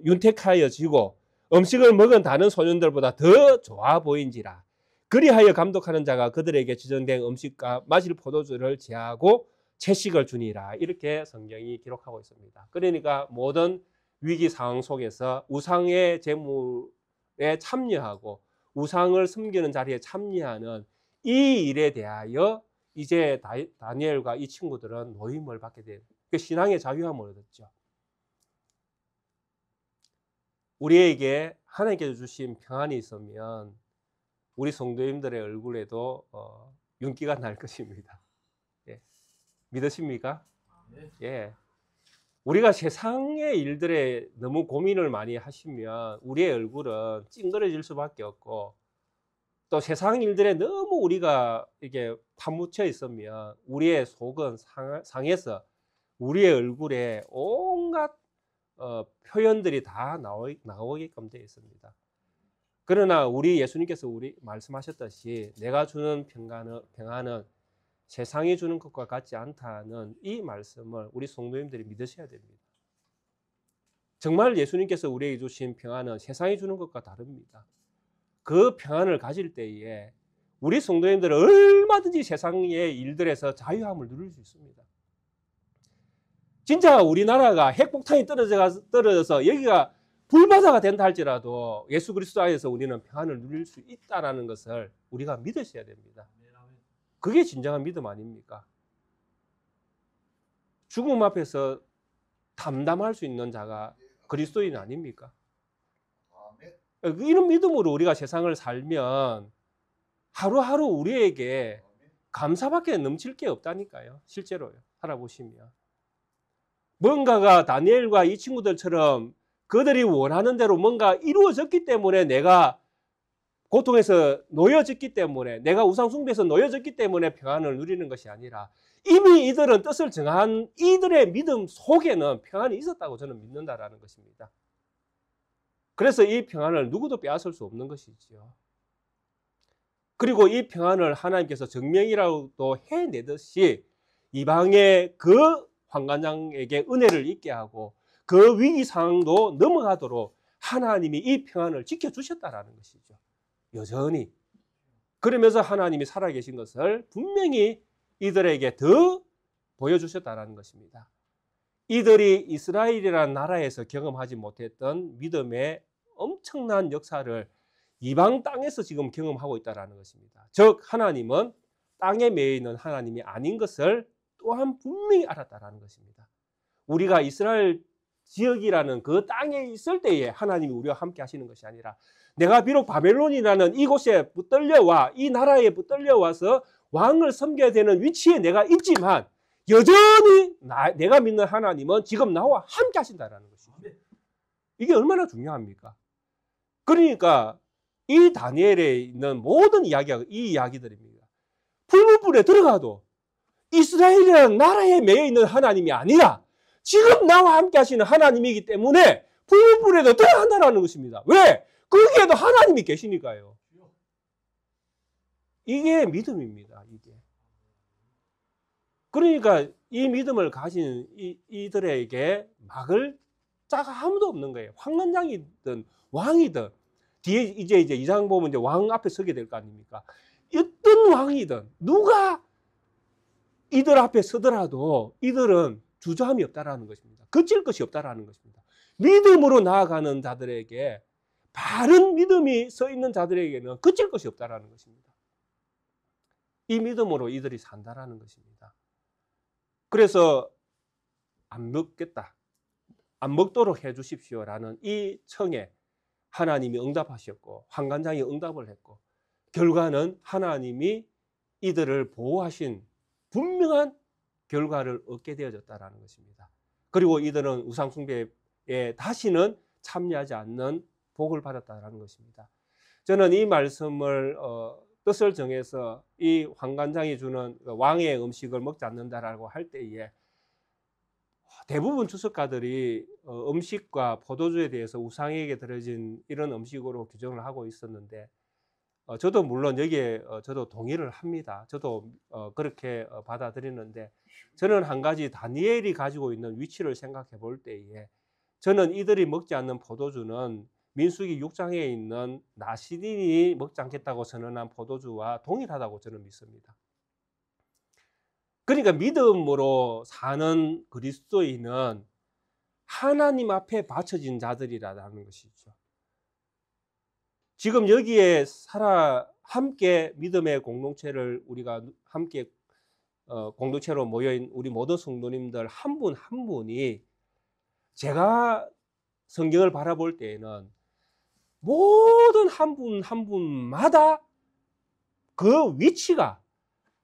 윤택하여지고 음식을 먹은 다른 소년들보다 더 좋아 보인지라. 그리하여 감독하는 자가 그들에게 지정된 음식과 마실 포도주를 제하고 채식을 주니라. 이렇게 성경이 기록하고 있습니다. 그러니까 모든 위기 상황 속에서 우상의 제물에 참여하고 우상을 섬기는 자리에 참여하는 이 일에 대하여 이제 다니엘과 이 친구들은 노임을 받게 돼요. 신앙의 자유함을 얻었죠. 우리에게 하나님께서 주신 평안이 있으면 우리 성도님들의 얼굴에도 윤기가 날 것입니다. 예. 믿으십니까? 예. 우리가 세상의 일들에 너무 고민을 많이 하시면 우리의 얼굴은 찡그러질 수밖에 없고 또 세상 일들에 너무 우리가 이렇게 파묻혀 있으면 우리의 속은 상해서 우리의 얼굴에 온갖 표현들이 다 나오게끔 되어 있습니다. 그러나 우리 예수님께서 말씀하셨듯이 내가 주는 평안은 세상이 주는 것과 같지 않다는 이 말씀을 우리 성도님들이 믿으셔야 됩니다. 정말 예수님께서 우리에게 주신 평안은 세상이 주는 것과 다릅니다. 그 평안을 가질 때에 우리 성도님들은 얼마든지 세상의 일들에서 자유함을 누릴 수 있습니다. 진짜 우리나라가 핵폭탄이 떨어져서 여기가 불바다가 된다 할지라도 예수 그리스도 안에서 우리는 평안을 누릴 수 있다는 것을 우리가 믿으셔야 됩니다. 그게 진정한 믿음 아닙니까? 죽음 앞에서 담담할 수 있는 자가 그리스도인 아닙니까? 이런 믿음으로 우리가 세상을 살면 하루하루 우리에게 감사밖에 넘칠 게 없다니까요. 실제로요. 살아보시면. 뭔가가 다니엘과 이 친구들처럼 그들이 원하는 대로 뭔가 이루어졌기 때문에 내가 고통에서 놓여졌기 때문에 내가 우상숭배에서 놓여졌기 때문에 평안을 누리는 것이 아니라 이미 이들은 뜻을 정한 이들의 믿음 속에는 평안이 있었다고 저는 믿는다라는 것입니다. 그래서 이 평안을 누구도 빼앗을 수 없는 것이지요. 그리고 이 평안을 하나님께서 정명이라고도 해내듯이 이방의 그 환관장에게 은혜를 있게 하고 그 위기 상황도 넘어가도록 하나님이 이 평안을 지켜주셨다라는 것이죠. 여전히. 그러면서 하나님이 살아계신 것을 분명히 이들에게 더 보여주셨다라는 것입니다. 이들이 이스라엘이라는 나라에서 경험하지 못했던 믿음의 엄청난 역사를 이방 땅에서 지금 경험하고 있다는 것입니다. 즉 하나님은 땅에 매여 있는 하나님이 아닌 것을 또한 분명히 알았다는 것입니다. 우리가 이스라엘 지역이라는 그 땅에 있을 때에 하나님이 우리와 함께 하시는 것이 아니라 내가 비록 바벨론이라는 이곳에 붙들려와 이 나라에 붙들려와서 왕을 섬겨야 되는 위치에 내가 있지만 여전히 내가 믿는 하나님은 지금 나와 함께 하신다는 것이죠. 이게 얼마나 중요합니까? 그러니까 이 다니엘에 있는 모든 이야기가 이 이야기들입니다. 풀무불에 들어가도 이스라엘이라는 나라에 매여 있는 하나님이 아니라 지금 나와 함께 하시는 하나님이기 때문에 풀무불에도 들어간다는 것입니다. 왜? 거기에도 하나님이 계시니까요. 이게 믿음입니다. 이게. 그러니까 이 믿음을 가진 이들에게 막을 자가 아무도 없는 거예요. 황관장이든 왕이든 뒤에 이제 2장 보면 이제 왕 앞에 서게 될 거 아닙니까? 어떤 왕이든 누가 이들 앞에 서더라도 이들은 주저함이 없다라는 것입니다. 거칠 것이 없다라는 것입니다. 믿음으로 나아가는 자들에게 바른 믿음이 서 있는 자들에게는 거칠 것이 없다라는 것입니다. 이 믿음으로 이들이 산다라는 것입니다. 그래서 안 먹겠다, 안 먹도록 해 주십시오라는 이 청에 하나님이 응답하셨고 환관장이 응답을 했고 결과는 하나님이 이들을 보호하신 분명한 결과를 얻게 되어졌다는 것입니다. 그리고 이들은 우상숭배에 다시는 참여하지 않는 복을 받았다는 것입니다. 저는 이 말씀을 뜻을 정해서 이 환관장이 주는 왕의 음식을 먹지 않는다라고 할 때에 대부분 주석가들이 음식과 포도주에 대해서 우상에게 드려진 이런 음식으로 규정을 하고 있었는데 저도 물론 여기에 저도 동의를 합니다. 저도 그렇게 받아들이는데 저는 한 가지 다니엘이 가지고 있는 위치를 생각해 볼 때에 저는 이들이 먹지 않는 포도주는 민수기 6장에 있는 나시린이 먹지 않겠다고 선언한 포도주와 동일하다고 저는 믿습니다. 그러니까 믿음으로 사는 그리스도인은 하나님 앞에 바쳐진 자들이라는 것이죠. 지금 여기에 함께 믿음의 공동체를 우리가 함께 공동체로 모여있는 우리 모든 성도님들 한 분 한 분이 제가 성경을 바라볼 때에는 모든 한 분 한 분마다 그 위치가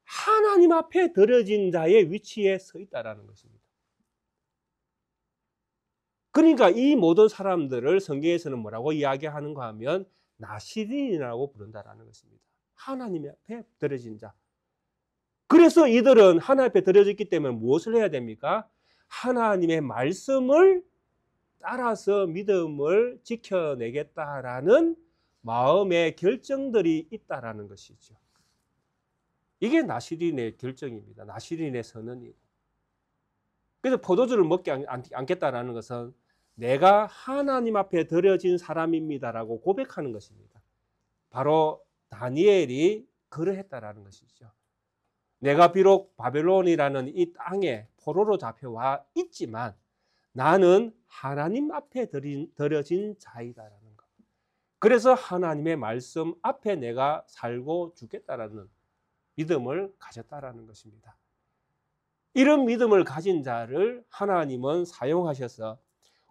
하나님 앞에 드려진 자의 위치에 서 있다는 것입니다. 그러니까 이 모든 사람들을 성경에서는 뭐라고 이야기하는가 하면 나시린이라고 부른다는 것입니다. 하나님 앞에 드려진 자. 그래서 이들은 하나님 앞에 드려졌기 때문에 무엇을 해야 됩니까? 하나님의 말씀을 따라서 믿음을 지켜내겠다라는 마음의 결정들이 있다라는 것이죠. 이게 나시린의 결정입니다. 나시린의 선언이고. 그래서 포도주를 먹지 않겠다라는 것은 내가 하나님 앞에 드려진 사람입니다라고 고백하는 것입니다. 바로 다니엘이 그러했다라는 것이죠. 내가 비록 바벨론이라는 이 땅에 포로로 잡혀와 있지만 나는 하나님 앞에 드려진 자이다라는 것. 그래서 하나님의 말씀 앞에 내가 살고 죽겠다라는 믿음을 가졌다라는 것입니다. 이런 믿음을 가진 자를 하나님은 사용하셔서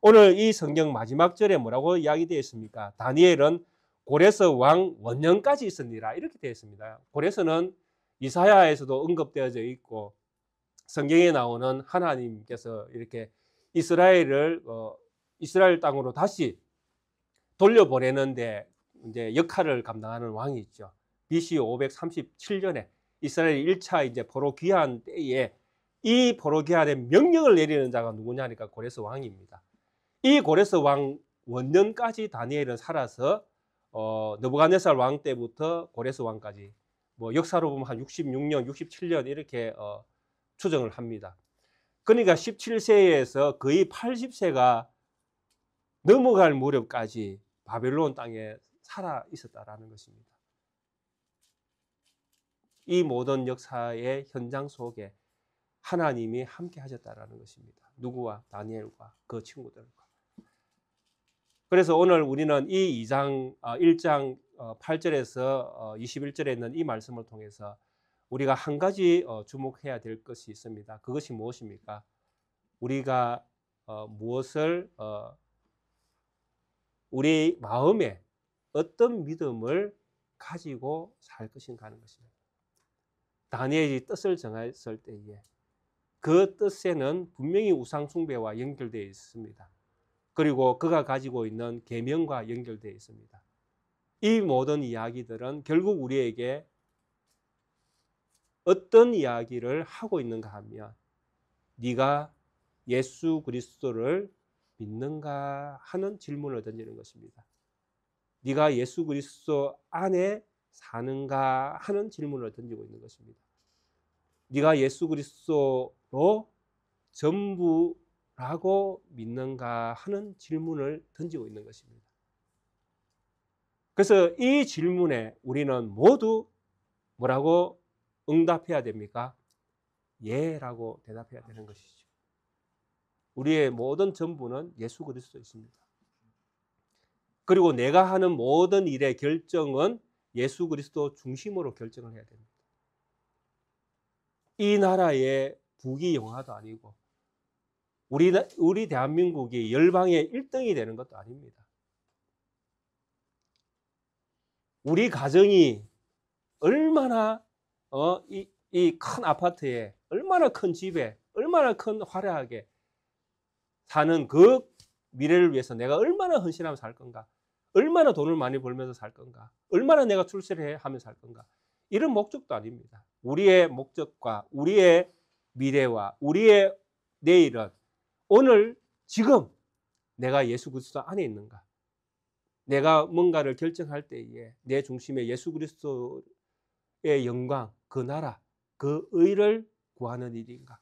오늘 이 성경 마지막 절에 뭐라고 이야기되어 있습니까? 다니엘은 고레스 왕 원년까지 있으니라 이렇게 되어 있습니다. 고레스는 이사야에서도 언급되어져 있고 성경에 나오는 하나님께서 이렇게 이스라엘을 이스라엘 땅으로 다시 돌려보내는데 이제 역할을 감당하는 왕이 있죠. BC 537년에 이스라엘이 1차 이제 포로 귀환 때에 이 포로 귀환의 명령을 내리는 자가 누구냐니까 고레스 왕입니다. 이 고레스 왕 원년까지 다니엘은 살아서 느부갓네살 왕 때부터 고레스 왕까지 뭐 역사로 보면 한 66년, 67년 이렇게 추정을 합니다. 그러니까 17세에서 거의 80세가 넘어갈 무렵까지 바벨론 땅에 살아 있었다라는 것입니다. 이 모든 역사의 현장 속에 하나님이 함께 하셨다라는 것입니다. 누구와? 다니엘과 그 친구들과. 그래서 오늘 우리는 이 1장 8절에서 21절에 있는 이 말씀을 통해서 우리가 한 가지 주목해야 될 것이 있습니다. 그것이 무엇입니까? 우리가 무엇을 우리 마음에 어떤 믿음을 가지고 살 것인가 하는 것입니다. 다니엘이 뜻을 정했을 때에 그 뜻에는 분명히 우상 숭배와 연결되어 있습니다. 그리고 그가 가지고 있는 계명과 연결되어 있습니다. 이 모든 이야기들은 결국 우리에게 어떤 이야기를 하고 있는가 하면 네가 예수 그리스도를 믿는가 하는 질문을 던지는 것입니다. 네가 예수 그리스도 안에 사는가 하는 질문을 던지고 있는 것입니다. 네가 예수 그리스도로 전부라고 믿는가 하는 질문을 던지고 있는 것입니다. 그래서 이 질문에 우리는 모두 뭐라고 응답해야 됩니까? 예라고 대답해야 되는 것이죠. 우리의 모든 전부는 예수 그리스도이십니다. 그리고 내가 하는 모든 일의 결정은 예수 그리스도 중심으로 결정을 해야 됩니다. 이 나라의 부귀영화도 아니고 우리 대한민국이 열방의 1등이 되는 것도 아닙니다. 우리 가정이 얼마나 이 큰 아파트에 얼마나 큰 집에 얼마나 큰 화려하게 사는 그 미래를 위해서 내가 얼마나 헌신하며 살 건가, 얼마나 돈을 많이 벌면서 살 건가, 얼마나 내가 출세를 하면서 살 건가, 이런 목적도 아닙니다. 우리의 목적과 우리의 미래와 우리의 내일은 오늘 지금 내가 예수 그리스도 안에 있는가, 내가 뭔가를 결정할 때에 내 중심에 예수 그리스도의 영광, 그 나라, 그 의를 구하는 일인가,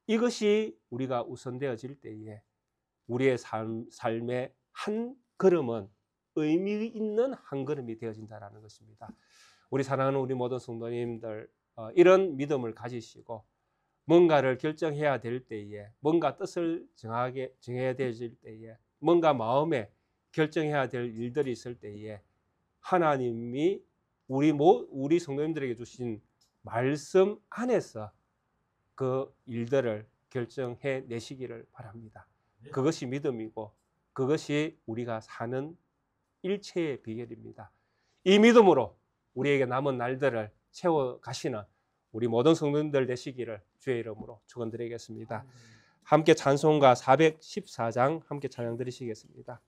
이것이 우리가 우선되어질 때에 우리의 삶의 한 걸음은 의미 있는 한 걸음이 되어진다는 것입니다. 우리 사랑하는 우리 모든 성도님들, 이런 믿음을 가지시고 뭔가를 결정해야 될 때에, 뭔가 뜻을 정해야 될 때에, 뭔가 마음에 결정해야 될 일들이 있을 때에 하나님이 우리 성도님들에게 주신 말씀 안에서 그 일들을 결정해 내시기를 바랍니다. 그것이 믿음이고 그것이 우리가 사는 일체의 비결입니다. 이 믿음으로 우리에게 남은 날들을 채워가시는 우리 모든 성도님들 되시기를 주의 이름으로 축원드리겠습니다. 함께 찬송가 414장 함께 찬양 드리시겠습니다.